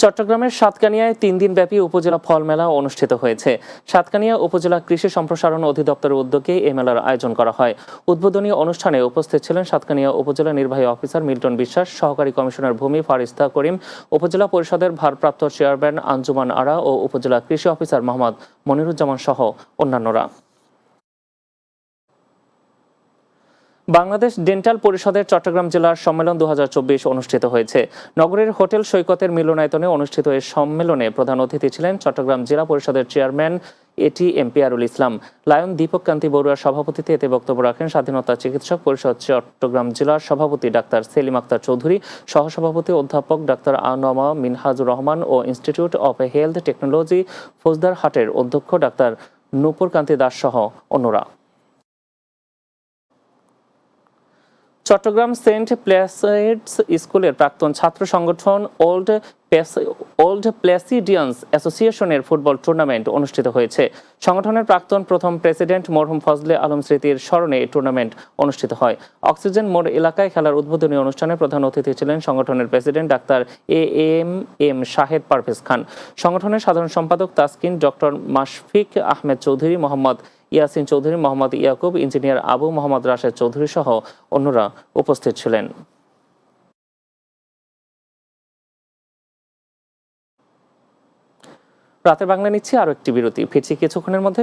চট্টগ্রামের সাতকানিয়ায় ৩ দিনব্যাপী উপজেলা ফল মেলা অনুষ্ঠিত হয়েছে। সাতকানিয়া উপজেলা কৃষি সম্প্রসারণ অধিদপ্তরের উদ্যোগে এই মেলার আয়োজন করা হয়। উদ্বোধনী অনুষ্ঠানে উপস্থিত ছিলেন সাতকানিয়া উপজেলা নির্বাহী অফিসার মিল্টন বিশ্বাস, সহকারী কমিশনার ভূমি ফারিস্তা করিম, উপজেলা পরিষদের ভারপ্রাপ্ত চেয়ারম্যান আঞ্জুমান আরা ও উপজেলা কৃষি অফিসার মোহাম্মদ মনিরুজ্জামান সহ অন্যান্যরা। বাংলাদেশ ডেন্টাল পরিষদের চট্টগ্রাম জেলার সম্মেলন ২০২৪ অনুষ্ঠিত হয়েছে। নগরীর হোটেল সৈকতের মিলনায়তনে অনুষ্ঠিত এই সম্মেলনে প্রধান অতিথি ছিলেন চট্টগ্রাম জেলা পরিষদের চেয়ারম্যান এটি পিয়ারুল ইসলাম। লায়ন দীপক কান্তি বড়ুয়ার সভাপতিত্বে এতে বক্তব্য রাখেন স্বাধীনতা চিকিৎসক পরিষদ চট্টগ্রাম জেলার সভাপতি ডাক্তার সেলিম আক্তার চৌধুরী, সহসভাপতি অধ্যাপক ডাক্তার আনমা মিনহাজুর রহমান ও ইনস্টিটিউট অব হেলথ টেকনোলজি ফৌজদারহাটের অধ্যক্ষ ডাক্তার নূপুর কান্তি দাস সহ অন্যরা। চট্টগ্রাম সেন্ট প্লেসিডস স্কুলের প্রাক্তন ছাত্র সংগঠন ওল্ড প্লেসিডিয়ান্স অ্যাসোসিয়েশনের ফুটবল টুর্নামেন্ট অনুষ্ঠিত হয়েছে। সংগঠনের প্রাক্তন প্রথম প্রেসিডেন্ট মরহুম ফজলে আলম স্মৃতির স্মরণে এই টুর্নামেন্ট অনুষ্ঠিত হয়। অক্সিজেন মোড় এলাকায় খেলার উদ্বোধনী অনুষ্ঠানে প্রধান অতিথি ছিলেন সংগঠনের প্রেসিডেন্ট ডাক্তার এম শাহেদ পারভেজ খান। সংগঠনের সাধারণ সম্পাদক তাসকিন, ডক্টর মাশফিক আহমেদ চৌধুরী, মোহাম্মদ ইয়াসিন চৌধুরী, মোহাম্মদ ইয়াকুব, ইঞ্জিনিয়ার আবু মোহাম্মদ রাশেদ চৌধুরী সহ অন্যরা উপস্থিত ছিলেন। রাতের বাংলা নিচ্ছি আরো একটি বিরতি, ফিরছি কিছুক্ষণের মধ্যে।